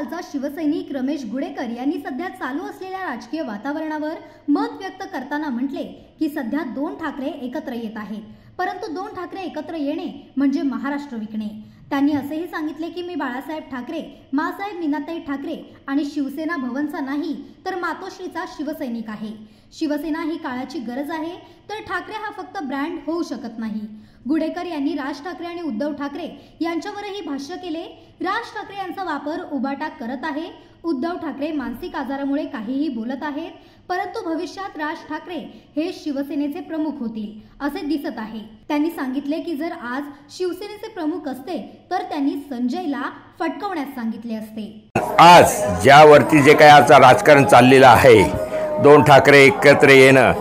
खालचा शिवसैनिक रमेश गुडेकर यांनी सध्या चालू असलेल्या राजकीय वातावरणावर मत व्यक्त करताना म्हटले की सध्या दोन ठाकरे एकत्र येत आहेत, परंतु दोन ठाकरे एकत्र येणे म्हणजे महाराष्ट्र विकणे। त्यांनी असेही सांगितले की मी बाळासाहेब ठाकरे, मासाहेब मीनाताई ठाकरे आणि शिवसेना भवनचा नाही तर मातोश्रीचा शिवसैनिक आहे। शिवसेना ही काळाची गरज आहे, तर ठाकरे हा फक्त ब्रँड होऊ शकत नाही। गुडेकर यांनी राज ठाकरे आणि उद्धव ठाकरे यांच्यावरही भाष्य केले। राज ठाकरे यांचा वापर उबाटा करत आहे, उद्धव ठाकरे मानसिक आजारामुळे काहीही बोलत आहेत, परंतु भविष्यात राज ठाकरे हे शिवसेनेचे प्रमुख होतील असे दिसत आहे। त्यांनी सांगितले की जर आज शिवसेनेचे प्रमुख असते तर त्यांनी संजयला फटकवण्यास सांगितले असते। आज ज्यावरती जे काही आज राजकारण चाललेलं आहे, दोन ठाकरे एकत्र येणं,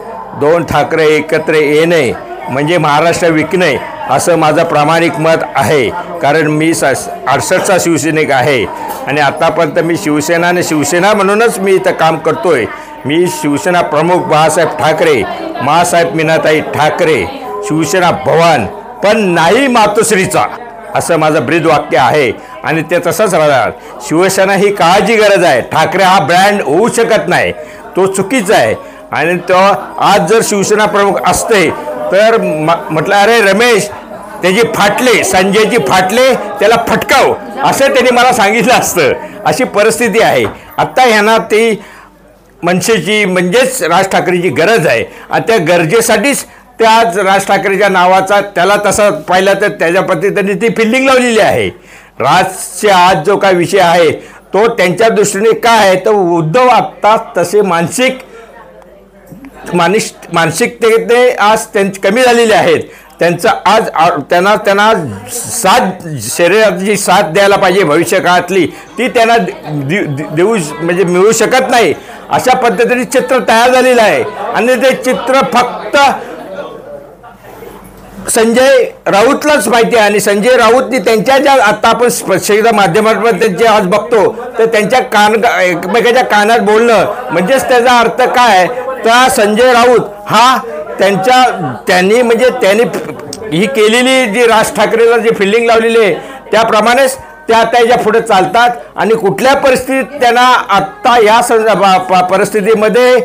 दोन ठाकरे एकत्र येणे म्हणजे महाराष्ट्र विकणे असं माझं प्रामाणिक मत आहे। कारण मी 68चा शिवसैनिक आहे आणि आतापर्यंत मी शिवसेना म्हणूनच मी इथं काम करतोय। मी शिवसेना प्रमुख बाळासाहेब ठाकरे, मासाहेब मीनाताई ठाकरे, शिवसेना भवन पण नाही मातोश्रीचा, असं माझं ब्रीद वाक्य आहे आणि ते तसंच राहणार। शिवसेना ही काळाची गरज आहे, ठाकरे हा ब्रँड होऊ शकत नाही, तो चुकीचा आहे। आणि तो आज जर शिवसेना प्रमुख असते तर म्हटलं अरे रमेश त्याची फाटले, संजयची फाटले, त्याला फटकाव असं त्यांनी मला सांगितलं असतं। अशी परिस्थिती आहे आत्ता। ह्यांना ती मनसेची म्हणजेच राज ठाकरेची गरज आहे आणि त्या गरजेसाठीच त्या आज राज ठाकरेच्या नावाचा त्याला तसं पाहिलं तर त्याच्या पद्धतीने ती फिल्डिंग लावलेली आहे। राजचा आज जो काय विषय आहे तो त्यांच्या दृष्टीने काय आहे तर उद्धव आत्ता तसे मानसिकतेने आज त्यांची कमी झालेले आहेत। त्यांचं आज त्यांना साथ, शरीराची साथ द्यायला पाहिजे भविष्य काळातली, ती त्यांना देऊ म्हणजे मिळू शकत नाही। अशा पद्धतीने चित्र तयार झालेलं आहे आणि ते चित्र फक्त संजय राऊतलाच माहिती आहे। आणि संजय राऊतनी त्यांच्या ज्या आता आपण प्रसिद्ध माध्यमांवर त्यांचे आज बघतो तर त्यांच्या एकमेकाच्या कानात बोलणं म्हणजेच त्याचा अर्थ काय तर संजय राऊत हा त्यांनी ही केलेली जी राज ठाकरेला जी फिल्डिंग लावलेली आहे त्याप्रमाणेच त्या त्याच्या पुढे चालतात आणि कुठल्या परिस्थितीत त्यांना आत्ता या परिस्थितीमध्ये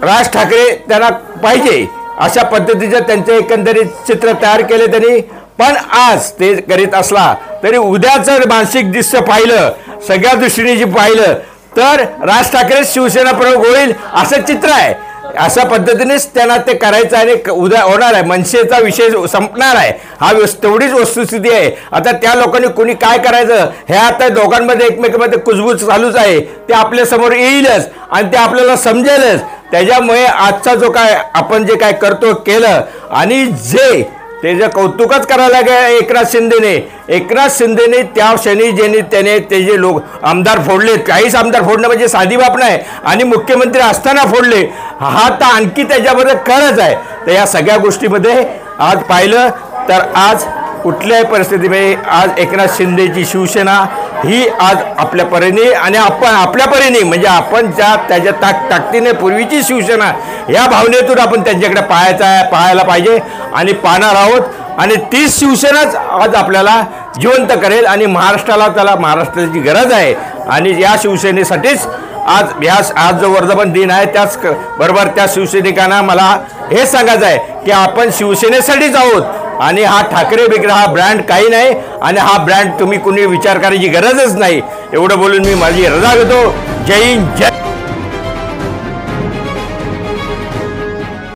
राज ठाकरे त्यांना पाहिजे अशा पद्धतीचं त्यांचे एकंदरीत चित्र तयार केले त्यांनी। पण आज ते करीत असला तरी उद्याचं मानसिक दृश्य पाहिलं, सगळ्या दृष्टीने जे पाहिलं तर राज ठाकरे शिवसेना प्रमुख होईल असं चित्र आहे। अशा पद्धतीनेच त्यांना ते करायचं आणि उद्या होणार आहे, मनसेचा विषय संपणार आहे। हा तेवढीच वस्तुस्थिती आहे। आता त्या लोकांनी कोणी काय करायचं हे आता दोघांमध्ये एकमेकांमध्ये कुजबूज चालूच आहे, ते आपल्यासमोर येईलच आणि ते आपल्याला समजेलच। त्याच्यामुळे आजचा जो काय आपण जे काय करतो केलं आणि जे त्याचं कौतुकच करायला लागेल एकनाथ शिंदेने त्या क्षणी त्याने ते जे लोक आमदार फोडले, काहीच आमदार फोडणं म्हणजे साधी बाब नाही आणि मुख्यमंत्री असताना फोडले, हा तर आणखी त्याच्यामध्ये खरंच आहे। तर या सगळ्या गोष्टीमध्ये आज पाहिलं तर आज कुठल्याही परिस्थितीमध्ये आज एकनाथ शिंदेची शिवसेना ही आज आपल्या परीने आणि आपण आपल्या परीने म्हणजे आपण ज्या त्याच्या ताकदीने पूर्वीची शिवसेना या भावनेतून आपण त्यांच्याकडे पाहायला पाहिजे आणि पाहणार आहोत। आणि तीच शिवसेनाच आज आपल्याला जिवंत करेल आणि महाराष्ट्राची गरज आहे आणि या शिवसेनेसाठीच आज जो वर्धापन दिन आहे त्याच बरोबर त्या शिवसैनिकांना मला हे सांगायचं आहे की आपण शिवसेनेसाठीच आहोत आणि हा ठाकरे बिकरा हा ब्रँड काही नाही आणि हा ब्रँड तुम्ही कुणी विचार करायची गरजच नाही। एवढं बोलून मी माझी रजा घेतो। जय हिंद, जय